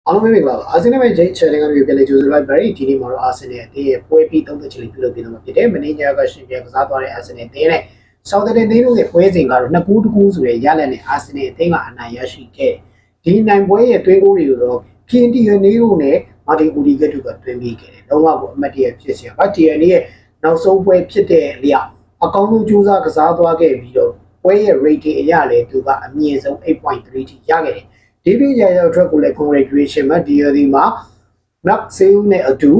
အားလုံးပဲမင်္ဂလာပါအာဆင်နယ်ရဲ့ channel ကနေပြန်လည်ကြိုဆိုလိုက်ပါရဒီနေ့မှာတော့အာဆင်နယ်အသင်းရဲ့ပွဲပြီးသုံးသက်ချင်လေးပြုလုပ်ပြီးတော့ဖြစ်တယ်မနေ့ညကရှင်ပြန်ကစားသွားတဲ့အာဆင်နယ်အသင်းနဲ့ဆောက်တဲ့တင်းတို့ရဲ့ပွဲစဉ်ကတော့2ကူး2ကူးဆိုတဲ့ရလဒ်နဲ့အာဆင်နယ်အသင်းကအနိုင်ရရှိခဲ့ဒီနိုင်ပွဲရဲ့တွင်းကိုတွေကိုတော့ခင်တီရနေတို့နဲ့မာတင်ဦးဒီကတူကတွင်းပြီးခဲ့တယ်လုံးဝကိုအမတ်တရဖြစ်စရာပါတီရနေရဲ့နောက်ဆုံးပွဲဖြစ်တဲ့အလျောက်အကောင်းဆုံးကြိုးစားကစားသွားခဲ့ပြီးတော့ပွဲရဲ့ rating အရလည်းသူကအမြင့်ဆုံး 8.3 ထိရခဲ့တယ်ဒီပြရရောက်အတွက်ကိုလည်း congratulation မှာဒီရဒီမှာ Max Sale နဲ့အတူ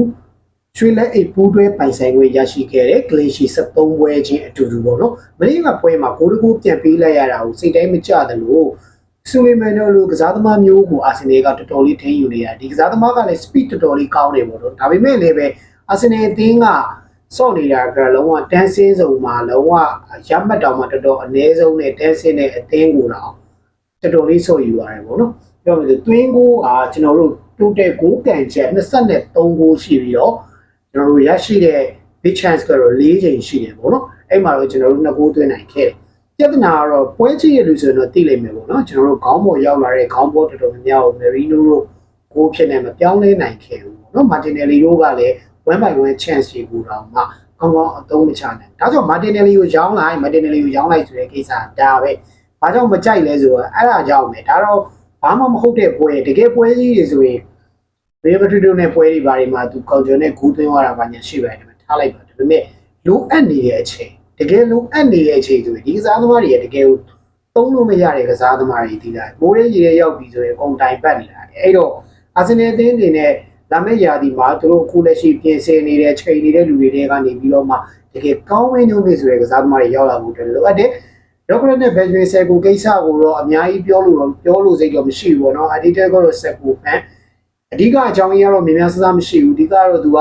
ရွှေလက်အိတ်ပူးတွဲပိုင်ဆိုင်ခွင့်ရရှိခဲ့တဲ့ clean sheet 73ပွဲချင်းအတူတူပေါ့နော်မင်းကပွဲမှာကိုပြန်ပေးလိုက်ရတာကိုစိတ်တိုင်းမကျသလိုဆူလီမန်နိုလိုကစားသမားမျိုးကိုအာဆင်နယ်ကတော်တော်လေးထိန်းယူနေတာဒီကစားသမားကလည်း speed တော်တော်လေးကောင်းနေပေါ့နော်ဒါပေမဲ့လည်းပဲအာဆင်နယ်အသင်းကစော့နေတာကလုံးဝတန်းစင်းစုံမှာလုံးဝရမှတ်တောင်မှတော်တော်အနည်းဆုံးနဲ့တန်းစင်းတဲ့အသင်းကိုတော့တော်တော်လေးဆော့ယူရတယ်ပေါ့နော်ပြောမယ်ဆိုတွင်းကိုကကျွန်တော်တို့တိုးတက်ကိုကန်ချက်23ကိုရှိပြီးတော့ကျွန်တော်တို့ရရှိတဲ့ big chance ကတော့4ချိန်ရှိတယ်ပေါ့နော်အဲ့မှာတော့ကျွန်တော်တို့2ကိုသွင်းနိုင်ခဲ့တယ်ပြဿနာကတော့ပွဲကြည့်ရလို့ဆိုရင်တော့သိလိမ့်မယ်ပေါ့နော်ကျွန်တော်တို့ခေါင်းပေါ်ရောက်လာတဲ့ခေါင်းပေါ်တော်တော်များများကို Merino တို့ကိုဖြစ်နေမပြောင်းလဲနိုင်ခဲ့ဘူးပေါ့နော် Martinelli တို့ကလည်း1 by 1 chance ရှိဘူးတော့မှကောင်းကောင်းအသုံးမချနိုင်ဒါကြောင့် Martinelli ကိုရောင်းလိုက်ဆိုတဲ့ကိစ္စဒါပဲဘာကြောင့်မကြိုက်လဲဆိုတော့အဲ့ဒါကြောင့်ပဲဒါတော့ဘာမှမဟုတ်တဲ့ပွဲတကယ်ပွဲကြီးတွေဆိုရင်ဘေးမထရီတို့နဲ့ပွဲတွေဘာတွေမှာသူကော်ဂျွန်နဲ့ဂူးသွင်းသွားတာဘာညာရှိပါတယ်ဒါပေမဲ့ထားလိုက်ပါဒါပေမဲ့လိုအပ်နေတဲ့အချိန်တကယ်လိုအပ်နေတဲ့အချိန်ဆိုရင်ဒီကစားသမားတွေကတကယ်သုံးလို့မရတဲ့ကစားသမားတွေဒီလားမိုးရေးရေရောက်ပြီဆိုရင်အကုန်တိုင်ပတ်နေတာအဲ့တော့အာဆင်နယ်အသင်းတွေနဲ့လာမယ့်ရာသီမှာသူတို့အခုလက်ရှိပြင်ဆင်နေတဲ့ချိန်နေတဲ့လူတွေတွေကနေပြီးတော့မှတကယ်ကောင်းမင်းညွှန်းနေဆိုတဲ့ကစားသမားတွေရောက်လာဖို့လိုအပ်တယ်ဒေါက်တာနဲ့ဘယ်ဂျ်မင်ဆယ်ကိုကိစ္စကိုတော့အများကြီးပြောလို့စိတ်တော့မရှိဘူးပေါ့နော်အဒီတက်ကတော့ဆက်ကိုဖန်အဓိကအကြောင်းရင်းကတော့များများဆဆမရှိဘူးအဓိကတော့သူက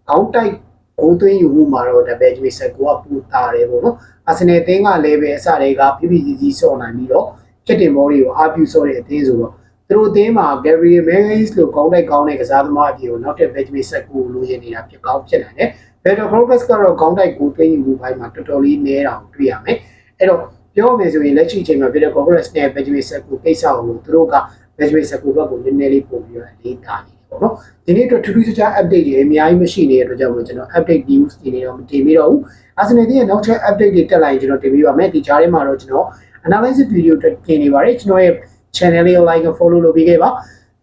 ခေါင်းတိုက်ဂိုးသွင်းယူမှုမှာတော့ဘယ်ဂျ်မင်ဆယ်ကိုကပူတာတယ်ပေါ့နော်အာဆင်နယ်အသင်းကလည်းပဲအစတည်းကပြပြကြီးဆော့နိုင်ပြီးတော့ဖြစ်တင်ဘောတွေကိုအားပြုဆော့တဲ့အသင်းဆိုတော့သူတို့အသင်းမှာ Gary Mays လို့ခေါင်းတိုက်ကောင်းတဲ့ကစားသမားအပြင်ကိုနောက်ထပ် Benjamin Sesko လိုချင်နေတာဖြစ်ကောင်းဖြစ်နိုင်တယ်။ Beto Crocus ကတော့ခေါင်းတိုက်ကိုသွင်းယူမှုဘိုင်းမှာတော်တော်လေးနည်းတာကိုတွေ့ရမယ်။အဲ့တော့ပြောမယ်ဆိုရင်လက်ရှိအချိန်မှာ Beto Crocus နဲ့ Benjamin Sesko ကိစ္စကိုသူတို့က Benjamin Sesko ဘက်ကိုနည်းနည်းလေးပို့ပြီးတော့လေးတာနေတယ်ပေါ့နော်။ဒီနေ့တော့ထူးထူးခြားခြား update တွေအများကြီးမရှိနေတဲ့အတွက်ကြောင့်ကျွန်တော် update news တွေတော့မတင်ပြီးတော့ဘူး။ Arsenal ရဲ့နောက်ထပ် update တွေတက်လာရင်ကျွန်တော်တင်ပြပါမယ်။ဒီကြားထဲမှာတော့ကျွန်တော် analysis video တွေတင်နေပါတယ်ကျွန်တော်ရဲ့ channel လေးကို like and follow လုပ်ပေးခဲ့ပါ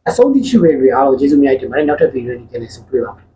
အဆုံးထိရှိရတွေအားလုံးကျေးဇူးများတင်ပါတယ်နောက်ထပ် video တွေနဲ့ဆက်တွေ့ပါမယ်